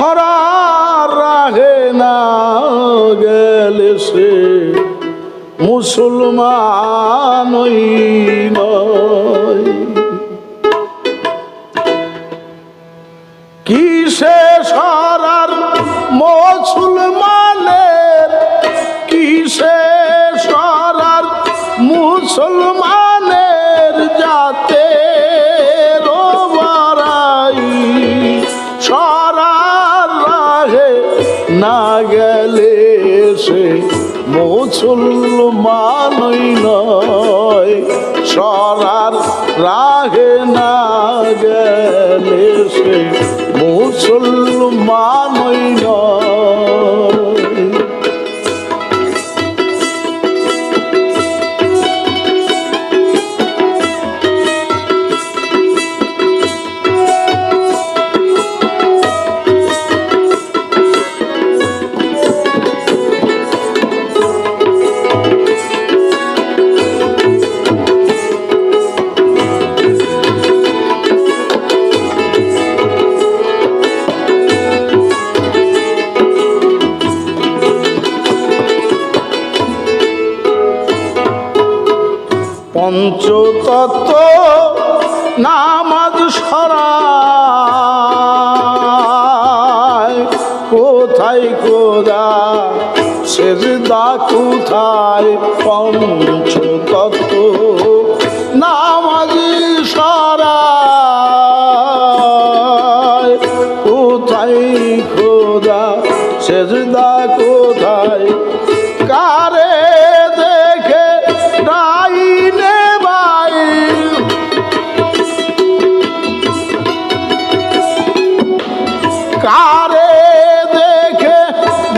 সরার রাহে না গেলে সে মুসলমানই নয়। কিসে সরার মুসলমানের, কিসে সরার মুসলমানের যাতে রোবারাই, সরার রাহে না গেলে সে মুসলমানই নয়। সরার রাহে না গেলে সে মুসলমানই নয়। পঞ্চতত্ত্ব নামাজ সরায় কোথায় খোদা সেজদা কোথায়। পঞ্চতত্ত্ব নামাজ সরায় কোথায় খোদা সেজদা কোথায়। কারে দেখে ডাইনে বাই, কারে দেখে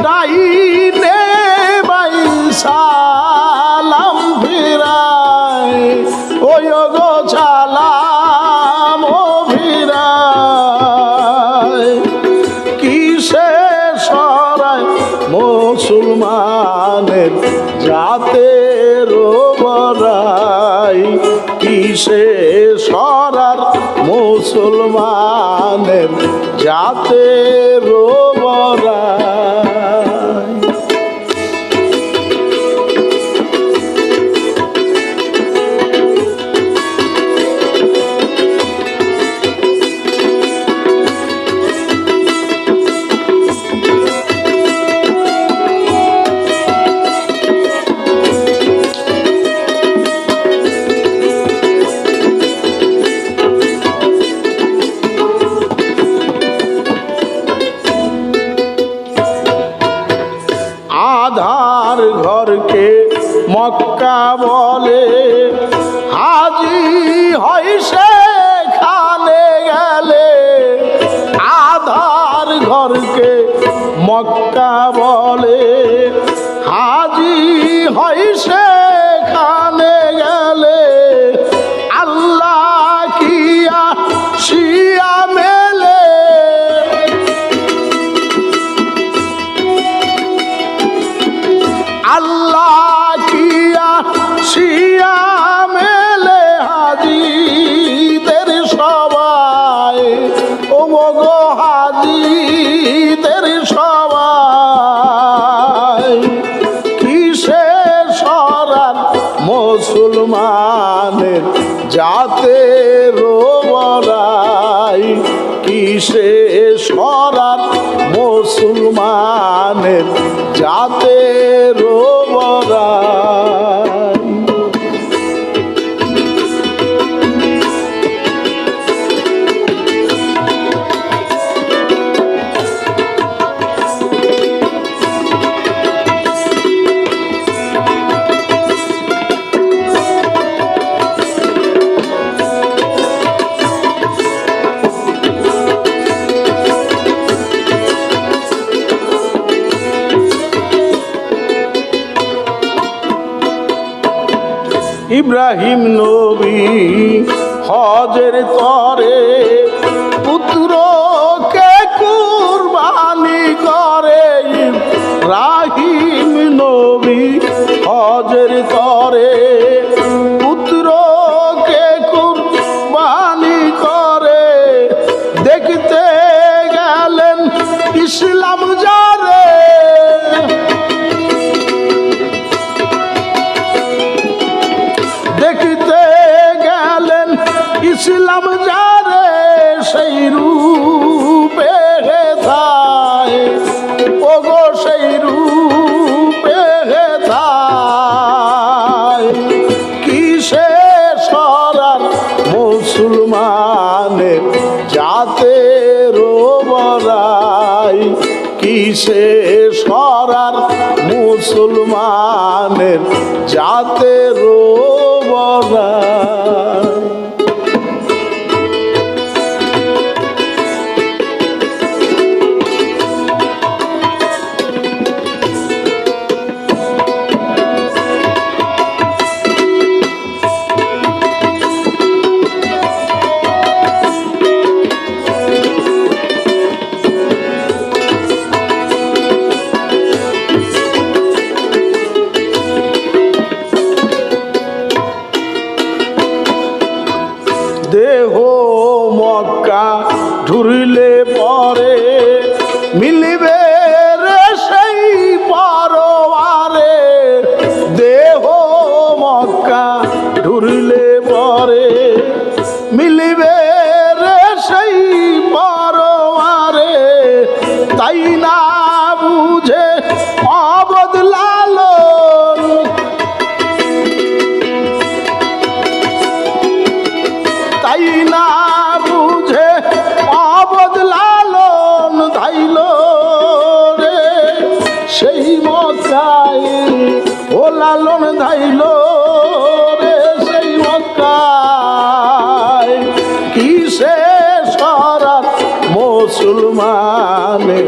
ডাইনে বাই সালাম ফিরায়। ওই গো সালাম ফিরায়। কিসে সরায় মুসলমানের জাতের বড়াই, কিসে সরার মুসলমানের জাতের বড়াই। আধার ঘরকে মক্কা বলে, হাজি হয় সেখানে গেলে। আধার ঘরকে মক্কা বলে, হাজি হয় সেখানে গেলে। আল্লাহ কিয়া শিয়া মেলে, আল্লাহ কিয়া শিয়া মেলে। হাজিদের সবাই ও গো হাজিদের সবাই। কিসে সরার মুসলমানের জাতের বড়াই, কিসে সরার মুসলমানের জাতের বড়াই। ইব্রাহিম নবী হজের তরে পুত্রকে কুরবানি করে। ইব্রাহিম নবী হজের তরে পুত্রকে কুরবানি করে। দেখতে গেলেন ইসলাম যারে দেখিতে গেলেন, ইসলাম যারে সেই রূপে হেথায়, ওগো সেই রূপে হেথায়। কিসে সরার মুসলমানের জাতের বড়াই, কিসে সরার মুসলমানের জাতের বড়াই। দেহ মক্কা ঢুরিলে পরে মিলিবে রে সেই পরওয়ারে, দেহ মক্কা ঢুরিলে পরে মিলিবে রে সেই পরওয়ারে। তাই না বুঝে অবদলালন, তাই না বুঝে অবদলালন ধাইল রে সেই মক্কায়, ও লালন ধাইল রে সেই মক্কায়। কিসে সরার মুসলমানের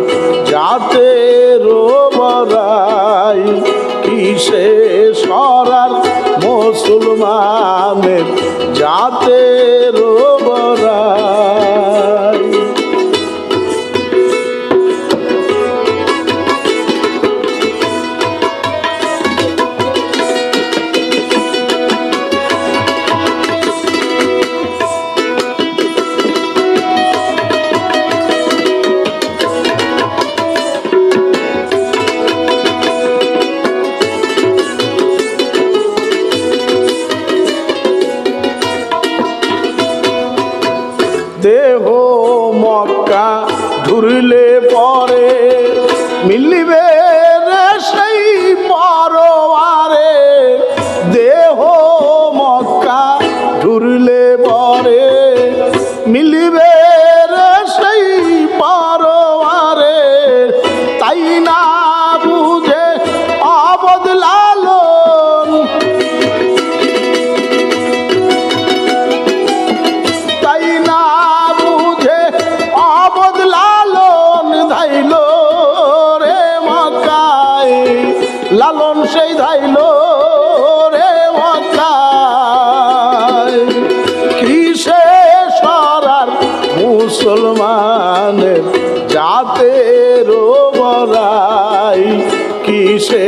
জাতের বড়াই, কিসে সরার মুসলমানের জাতের বড়াই। দেহ মক্কা ঢুরিলে পরে মিলিবে রে সেই পরওয়ারে, দেহ মক্কা ঢুরিলে পরে মিলিবে রে সেই পরওয়ারে। তাই না বুঝে অবদলালন, তাই না বুঝে অবদলালন ধাইল রে মক্কায়, লালন সেই ধাইল রে মক্কায়। কিসে সরার মুসলমানের জাতের বড়াই, কিসে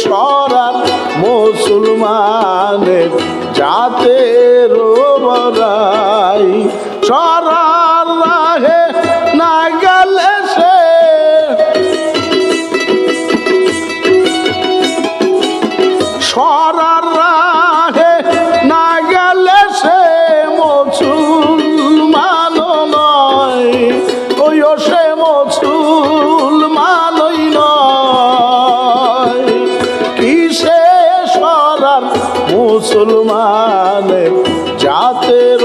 সরার মুসলমানের জাতের বড়াই। সরার রাহে না গেলে সে সরার রাহে না গেলে সে মুসলমান নয়, ওইও সে মুসলমানই নয়। কিসে সরার মুসলমানের জাতের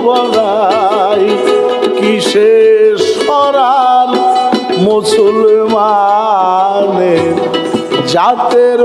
বড়াই, কিসে সরার মুসলমানের জাতের